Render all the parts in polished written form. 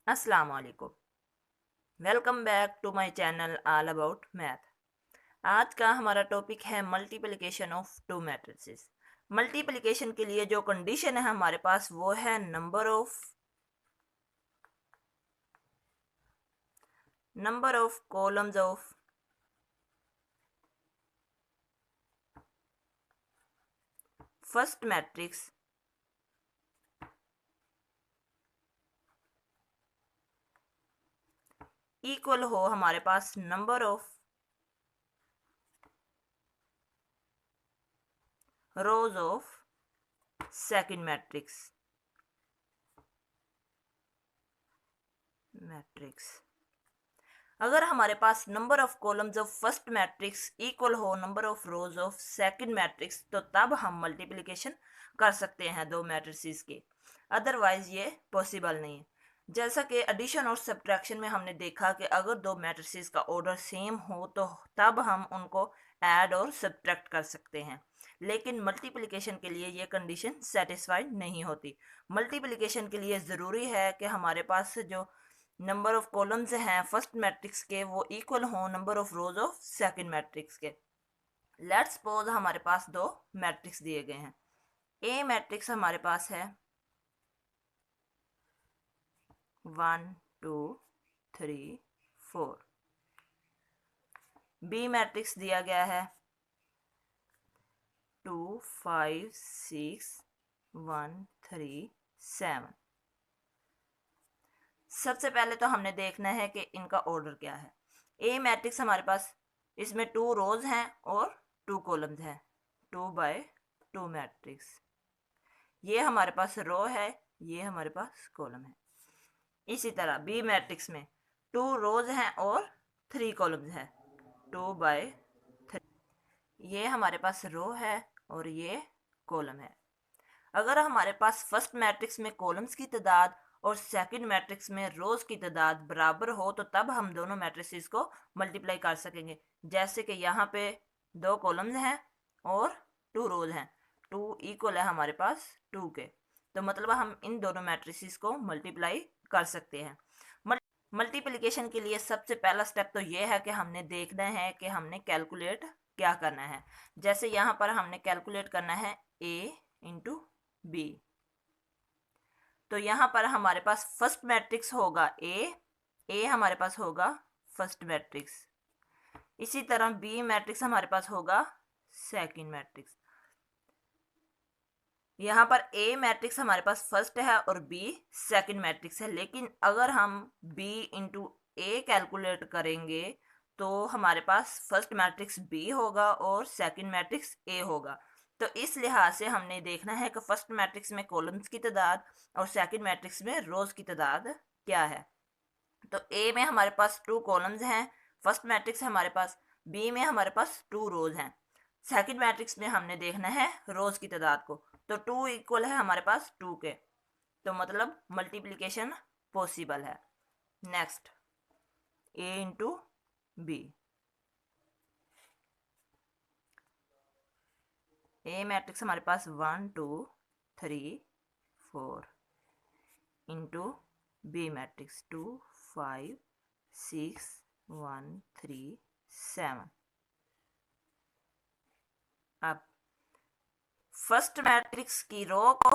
अस्सलाम वालेकुम। Welcome back to my channel all about math. आज का हमारा टॉपिक है multiplication of two matrices. Multiplication के लिए जो कंडीशन है हमारे पास वो है number of columns of first matrix equal हो हमारे पास number of rows of second matrix. अगर हमारे पास number of columns of first matrix equal हो number of rows of second matrix तो तब हम मल्टीप्लिकेशन कर सकते हैं दो मैट्रिसेस के, अदरवाइज ये पॉसिबल नहीं है। जैसा कि एडिशन और सब्ट्रैक्शन में हमने देखा कि अगर दो मैट्रिसेस का ऑर्डर सेम हो तो तब हम उनको ऐड और सब्ट्रैक्ट कर सकते हैं, लेकिन मल्टीप्लिकेशन के लिए ये कंडीशन सेटिस्फाइड नहीं होती। मल्टीप्लिकेशन के लिए ज़रूरी है कि हमारे पास जो नंबर ऑफ कॉलम्स हैं फर्स्ट मैट्रिक्स के वो इक्वल हो number of rows of second matrix के। लेट्स सपोज हमारे पास दो मैट्रिक्स दिए गए हैं। ए मैट्रिक्स हमारे पास है 1 2 3 4। बी मैट्रिक्स दिया गया है 2 5 6 1 3 7। सबसे पहले तो हमने देखना है कि इनका ऑर्डर क्या है। ए मैट्रिक्स हमारे पास इसमें 2 रोज हैं और 2 कॉलम्स हैं, 2 बाय 2 मैट्रिक्स। ये हमारे पास रो है, ये हमारे पास कॉलम है। इसी तरह बी मैट्रिक्स में 2 रोज हैं और 3 कॉलम्स हैं, 2 बाय 3। ये हमारे पास रो है और ये कॉलम है। अगर हमारे पास फर्स्ट मैट्रिक्स में कॉलम्स की तादाद और सेकंड मैट्रिक्स में रोज की तादाद बराबर हो तो तब हम दोनों मैट्रिसेस को मल्टीप्लाई कर सकेंगे। जैसे कि यहाँ पे 2 कॉलम्स हैं और 2 रोज हैं, 2 इक्वल है हमारे पास 2 के, तो मतलब हम इन दोनों मैट्रिसेस को मल्टीप्लाई कर सकते हैं। मल्टीप्लिकेशन के लिए सबसे पहला स्टेप तो ये है कि हमने देखना है कि हमने कैलकुलेट क्या करना है। जैसे यहाँ पर हमने कैलकुलेट करना है ए इंटू बी, तो यहाँ पर हमारे पास फर्स्ट मैट्रिक्स होगा ए हमारे पास होगा फर्स्ट मैट्रिक्स। इसी तरह बी मैट्रिक्स हमारे पास होगा सेकंड मैट्रिक्स। यहाँ पर ए मैट्रिक्स हमारे पास फर्स्ट है और बी सेकंड मैट्रिक्स है, लेकिन अगर हम बी इंटू ए कैलकुलेट करेंगे तो हमारे पास फर्स्ट मैट्रिक्स बी होगा और सेकंड मैट्रिक्स ए होगा। तो इस लिहाज से हमने देखना है कि फर्स्ट मैट्रिक्स में कॉलम्स की तादाद और सेकंड मैट्रिक्स में रोज की तादाद क्या है। तो ए में हमारे पास 2 कॉलम्स हैं, फर्स्ट मैट्रिक्स है हमारे पास, बी में हमारे पास 2 रोज हैं, सेकंड मैट्रिक्स में हमने देखना है रोज की तादाद को। तो 2 इक्वल है हमारे पास 2 के, तो मतलब मल्टीप्लिकेशन पॉसिबल है। नेक्स्ट ए इंटू बी। ए मैट्रिक्स हमारे पास 1 2 3 4 इंटू बी मैट्रिक्स 2 5 6 1 3 7। अब फर्स्ट मैट्रिक्स की रो को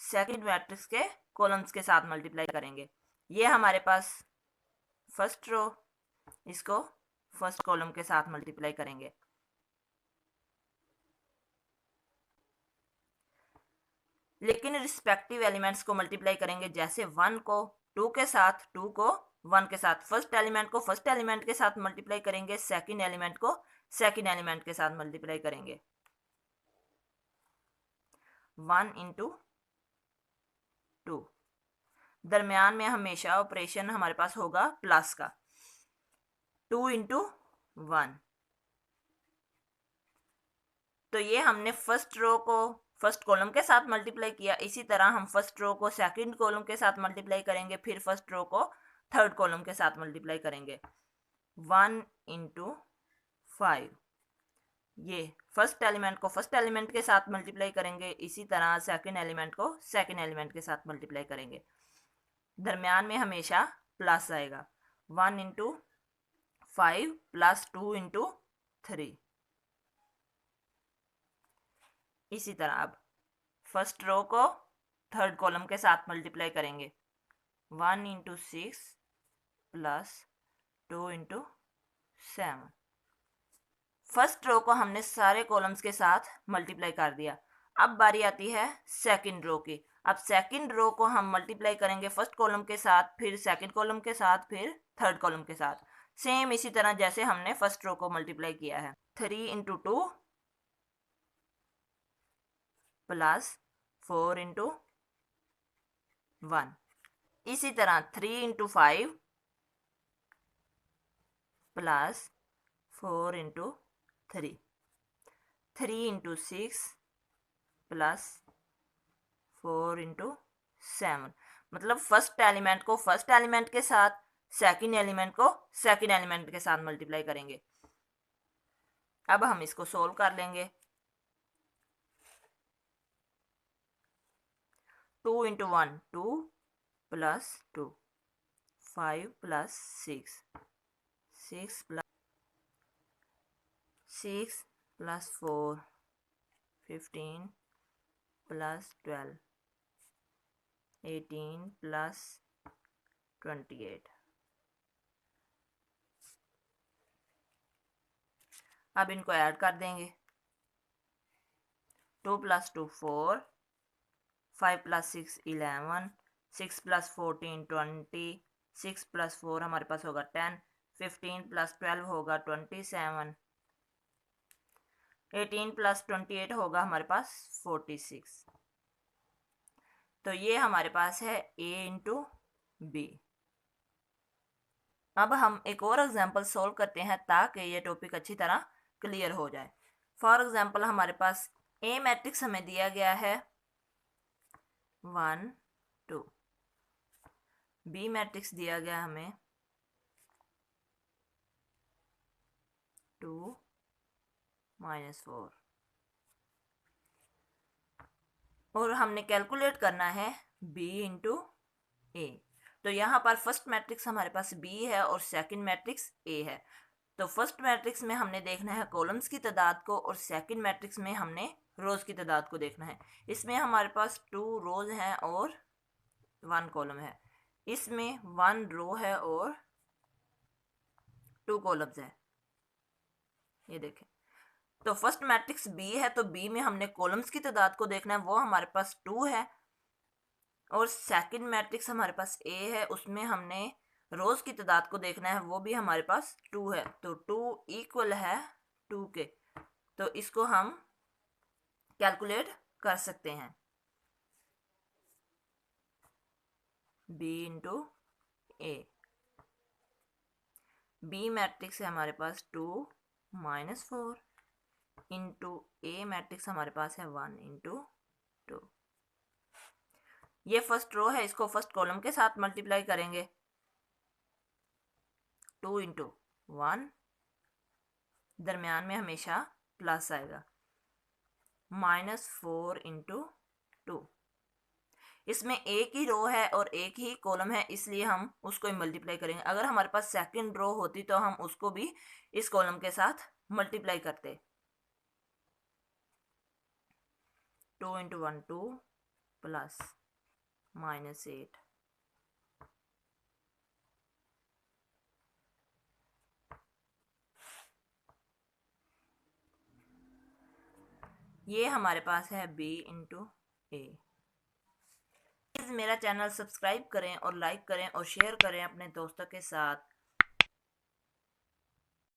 सेकंड मैट्रिक्स के कॉलम्स के साथ मल्टीप्लाई करेंगे। ये हमारे पास फर्स्ट रो, इसको फर्स्ट कॉलम के साथ मल्टीप्लाई करेंगे। लेकिन रिस्पेक्टिव एलिमेंट्स को मल्टीप्लाई करेंगे, जैसे 1 को 2 के साथ, 2 को 1 के साथ। फर्स्ट एलिमेंट को फर्स्ट एलिमेंट के साथ मल्टीप्लाई करेंगे, सेकंड एलिमेंट को सेकंड एलिमेंट के साथ मल्टीप्लाई करेंगे। 1 इंटू 2, दरमियान में हमेशा ऑपरेशन हमारे पास होगा प्लस का। 2 इंटू 1, तो ये हमने फर्स्ट रो को फर्स्ट कॉलम के साथ मल्टीप्लाई किया। इसी तरह हम फर्स्ट रो को सेकंड कॉलम के साथ मल्टीप्लाई करेंगे, फिर फर्स्ट रो को थर्ड कॉलम के साथ मल्टीप्लाई करेंगे। 1 इंटू 5, ये फर्स्ट एलिमेंट को फर्स्ट एलिमेंट के साथ मल्टीप्लाई करेंगे, इसी तरह सेकंड एलिमेंट को सेकंड एलिमेंट के साथ मल्टीप्लाई करेंगे। दरमियान में हमेशा प्लस आएगा। 1 इंटू 5 प्लस 2 इंटू 3। इसी तरह अब फर्स्ट रो को थर्ड कॉलम के साथ मल्टीप्लाई करेंगे। 1 into 6 plus 2 into 7। First row को हमने सारे कॉलम्स के साथ मल्टीप्लाई कर दिया। अब बारी आती है सेकंड रो की। अब सेकंड रो को हम मल्टीप्लाई करेंगे फर्स्ट कॉलम के साथ, फिर सेकंड कॉलम के साथ, फिर थर्ड कॉलम के साथ, सेम इसी तरह जैसे हमने फर्स्ट रो को मल्टीप्लाई किया है। 3 इंटू 2 प्लस 4 इंटू 1। इसी तरह 3 into 5 plus 4 into 3। 3 into 6 plus 4 into 7। मतलब फर्स्ट एलिमेंट को फर्स्ट एलिमेंट के साथ, सेकंड एलिमेंट को सेकंड एलिमेंट के साथ मल्टीप्लाई करेंगे। अब हम इसको सोल्व कर लेंगे। 2 into 1 2 plus 2, 5 plus 6 6 plus 4 15 plus 12 18 plus 28। अब इनको ऐड कर देंगे। 2 प्लस 2 4, 5 प्लस 6 11, 6 प्लस 14 20, 6 प्लस 4 हमारे पास होगा 10, 15 प्लस 12 होगा 27, 18 प्लस 28 होगा हमारे पास 46। तो ये हमारे पास है A इंटू बी। अब हम एक और एग्जाम्पल सोल्व करते हैं ताकि ये टॉपिक अच्छी तरह क्लियर हो जाए। फॉर एग्जाम्पल हमारे पास A मैट्रिक्स हमें दिया गया है 1 2, B मैट्रिक्स दिया गया हमें 2 -4, और हमने कैलकुलेट करना है B इंटू A। तो यहाँ पर फर्स्ट मैट्रिक्स हमारे पास B है और सेकंड मैट्रिक्स A है। तो फर्स्ट मैट्रिक्स में हमने देखना है कॉलम्स की तादाद को और सेकंड मैट्रिक्स में हमने रोज की तादाद को देखना है। इसमें हमारे पास 2 रोज हैं और 1 कॉलम है। इसमें 1 रो है और 2 कॉलम्स है। ये देखें, तो फर्स्ट मैट्रिक्स B है तो B में हमने कॉलम्स की तादाद को देखना है, वो हमारे पास 2 है। और सेकंड मैट्रिक्स हमारे पास A है, उसमें हमने रोज की तादाद को देखना है, वो भी हमारे पास 2 है। तो 2 इक्वल है 2 के। तो इसको हम कैलकुलेट कर सकते हैं। B into A। B matrix है हमारे पास 2 -4 इंटू A मैट्रिक्स हमारे पास है 1 इंटू 2। ये फर्स्ट रो है, इसको फर्स्ट कॉलम के साथ मल्टीप्लाई करेंगे। 2 इंटू 1, दरमियान में हमेशा प्लस आएगा, -4 इंटू 2। इसमें एक ही रो है और एक ही कॉलम है, इसलिए हम उसको ही मल्टीप्लाई करेंगे। अगर हमारे पास सेकंड रो होती तो हम उसको भी इस कॉलम के साथ मल्टीप्लाई करते। 2 इंटू 1 2 प्लस -8, ये हमारे पास है B इंटू A। प्लीज़ मेरा चैनल सब्सक्राइब करें और लाइक करें और शेयर करें अपने दोस्तों के साथ।